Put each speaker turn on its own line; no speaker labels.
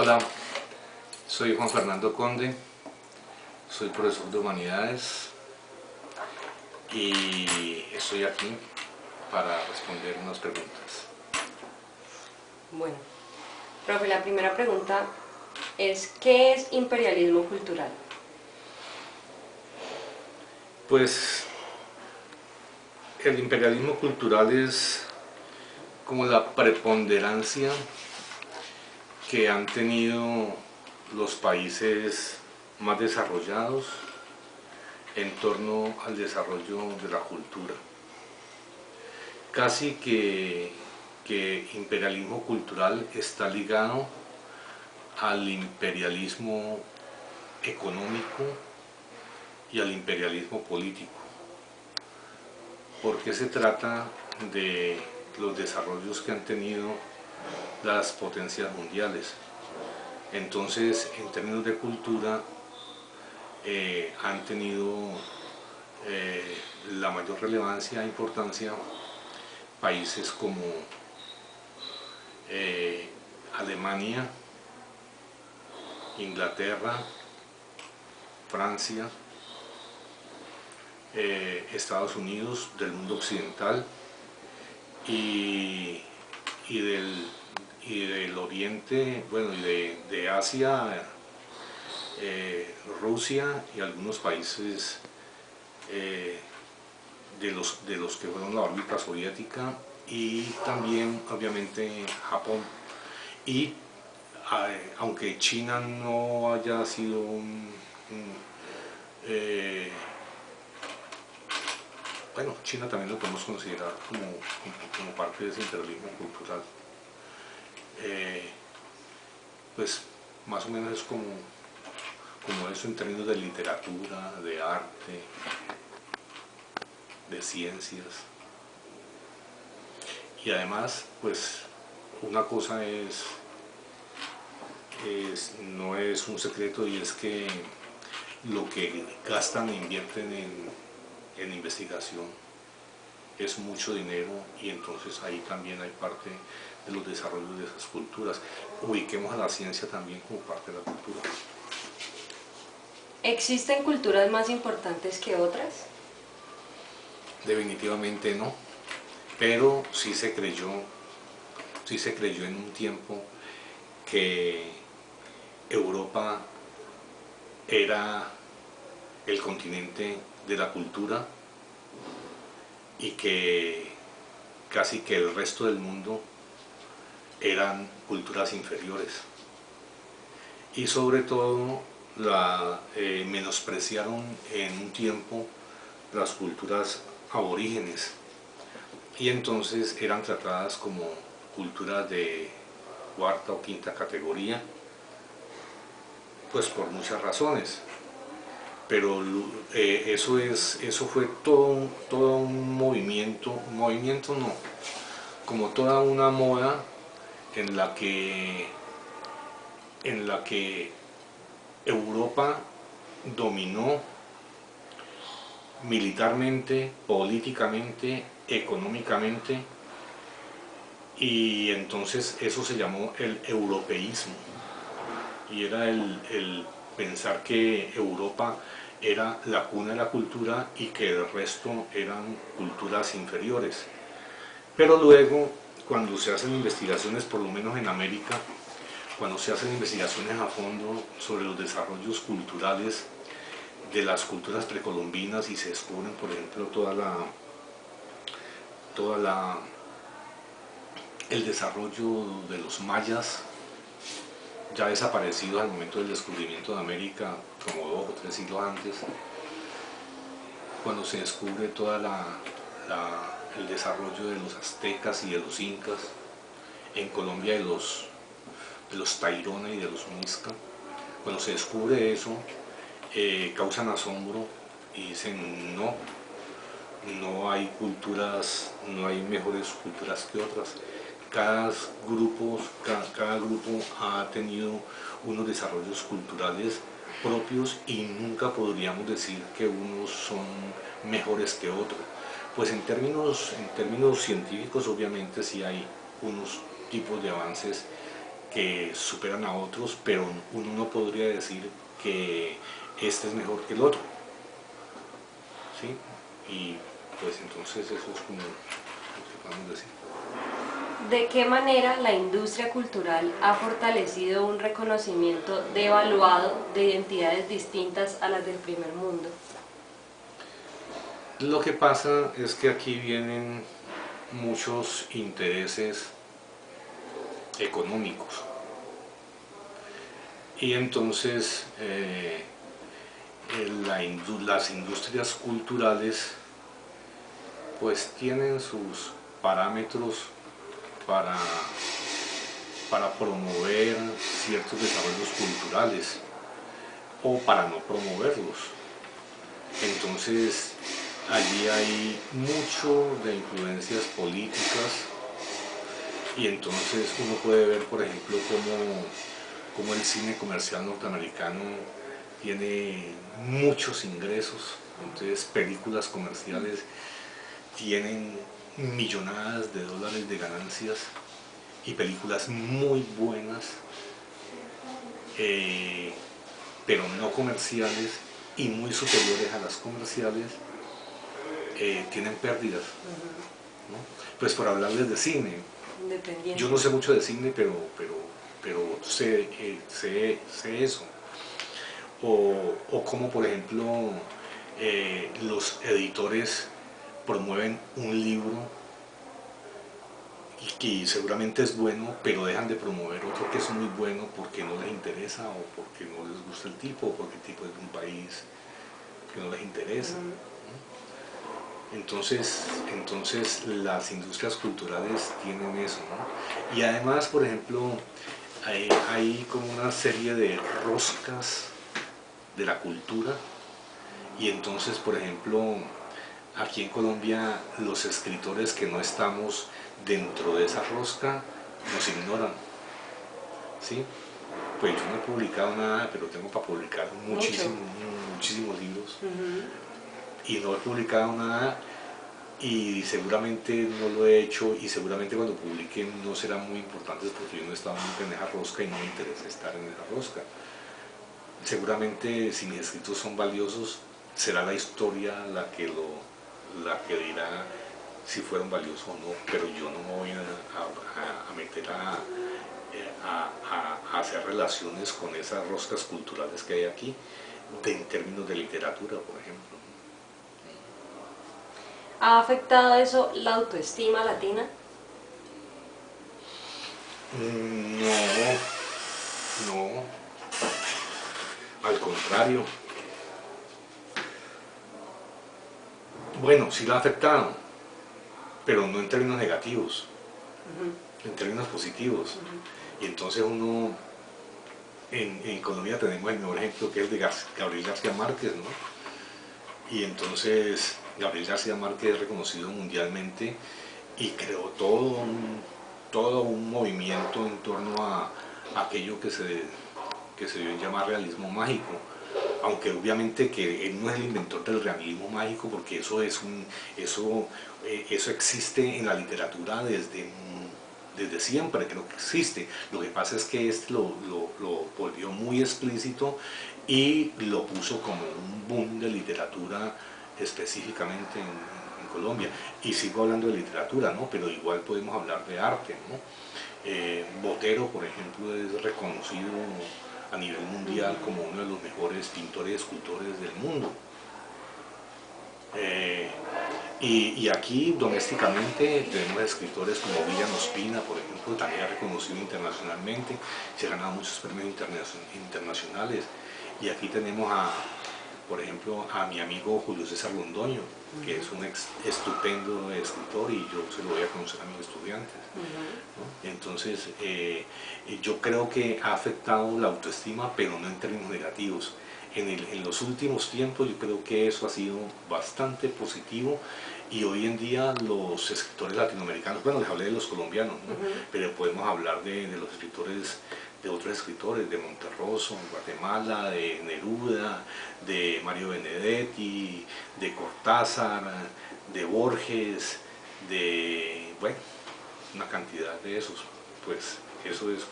Hola, soy Juan Fernando Conde, soy profesor de Humanidades y estoy aquí para responder unas preguntas.
Bueno, profe, la primera pregunta es, ¿qué es imperialismo cultural?
Pues el imperialismo cultural es como la preponderancia que han tenido los países más desarrollados en torno al desarrollo de la cultura. Casi que imperialismo cultural está ligado al imperialismo económico y al imperialismo político, porque se trata de los desarrollos que han tenido las potencias mundiales. Entonces, en términos de cultura, han tenido la mayor relevancia e importancia países como Alemania, Inglaterra, Francia, Estados Unidos, del mundo occidental y del oriente, bueno, y de Asia, Rusia y algunos países de los que fueron la órbita soviética, y también obviamente Japón. Y aunque China no haya sido bueno, China también lo podemos considerar como parte de ese imperialismo cultural. Pues más o menos es como eso en términos de literatura, de arte, de ciencias. Y además, pues una cosa no es un secreto, y es que lo que gastan e invierten en investigación es mucho dinero, y entonces ahí también hay parte de los desarrollos de esas culturas. Ubiquemos a la ciencia también como parte de la cultura.
¿Existen culturas más importantes que otras?
Definitivamente no, pero sí se creyó en un tiempo que Europa era el continente de la cultura y que casi que el resto del mundo eran culturas inferiores, y sobre todo menospreciaron en un tiempo las culturas aborígenes, y entonces eran tratadas como culturas de cuarta o quinta categoría, pues por muchas razones. Pero eso fue todo un movimiento no, como toda una moda en la que Europa dominó militarmente, políticamente, económicamente, y entonces eso se llamó el europeísmo, y era el pensar que Europa era la cuna de la cultura y que el resto eran culturas inferiores. Pero luego, cuando se hacen investigaciones, por lo menos en América, cuando se hacen investigaciones a fondo sobre los desarrollos culturales de las culturas precolombinas, y se descubren, por ejemplo, el desarrollo de los mayas, ya desaparecidos al momento del descubrimiento de América, como 2 o 3 siglos antes, cuando se descubre el desarrollo de los aztecas y de los incas, en Colombia de los Tairona y de los Muisca. Cuando se descubre eso, causan asombro y dicen no hay culturas, no hay mejores culturas que otras. Cada grupo ha tenido unos desarrollos culturales propios, y nunca podríamos decir que unos son mejores que otros. Pues en términos científicos obviamente sí hay unos tipos de avances que superan a otros, pero uno no podría decir que este es mejor que el otro, ¿sí? Y pues entonces eso es como lo que podemos decir.
¿De qué manera la industria cultural ha fortalecido un reconocimiento devaluado de identidades distintas a las del primer mundo?
Lo que pasa es que aquí vienen muchos intereses económicos y entonces las industrias culturales pues tienen sus parámetros para, para promover ciertos desarrollos culturales o para no promoverlos. Entonces allí hay mucho de influencias políticas y entonces uno puede ver, por ejemplo, cómo el cine comercial norteamericano tiene muchos ingresos. Entonces películas comerciales tienen millonadas de dólares de ganancias y películas muy buenas, pero no comerciales y muy superiores a las comerciales, tienen pérdidas, ¿no? Pues por hablarles de cine, yo no sé mucho de cine, pero sé eso. O como por ejemplo los editores promueven un libro y que seguramente es bueno, pero dejan de promover otro que es muy bueno porque no les interesa o porque no les gusta el tipo o porque el tipo es de un país que no les interesa. Entonces las industrias culturales tienen eso, ¿no? Y además, por ejemplo, hay como una serie de roscas de la cultura y entonces, por ejemplo, aquí en Colombia los escritores que no estamos dentro de esa rosca nos ignoran, ¿sí? Pues yo no he publicado nada, pero tengo para publicar muchísimos libros. Y no he publicado nada y seguramente no lo he hecho y seguramente cuando publique no serán muy importantes porque yo no he estado nunca en esa rosca y no me interesa estar en esa rosca. Seguramente si mis escritos son valiosos será la historia la que dirá si fueron valiosos o no, pero yo no me voy a meter a hacer relaciones con esas roscas culturales que hay aquí en términos de literatura, por ejemplo.
¿Ha afectado eso la autoestima latina?
No, al contrario. Bueno, sí lo ha afectado, pero no en términos negativos, en términos positivos. Y entonces uno, en Colombia tenemos el mejor ejemplo que es el de Gabriel García Márquez, ¿no? Y entonces Gabriel García Márquez es reconocido mundialmente y creó todo un movimiento en torno a aquello que se dio en llamar realismo mágico, aunque obviamente que él no es el inventor del realismo mágico porque eso existe en la literatura desde siempre, creo que existe. Lo que pasa es que este lo volvió muy explícito y lo puso como un boom de literatura específicamente en Colombia. Y sigo hablando de literatura, ¿no? Pero igual podemos hablar de arte, ¿no? Botero, por ejemplo, es reconocido a nivel mundial como uno de los mejores pintores y escultores del mundo. Y aquí domésticamente tenemos escritores como William Ospina, por ejemplo, también reconocido internacionalmente, se ha ganado muchos premios internacionales. Y aquí tenemos por ejemplo, a mi amigo Julio César Londoño, que es un estupendo escritor y yo se lo voy a conocer a mis estudiantes, ¿no? Entonces, yo creo que ha afectado la autoestima, pero no en términos negativos. En los últimos tiempos yo creo que eso ha sido bastante positivo y hoy en día los escritores latinoamericanos, bueno, les hablé de los colombianos, ¿no? Pero podemos hablar de los escritores, de otros escritores, de Monterroso, en Guatemala, de Neruda, de Mario Benedetti, de Cortázar, de Borges, bueno, una cantidad de esos, pues eso es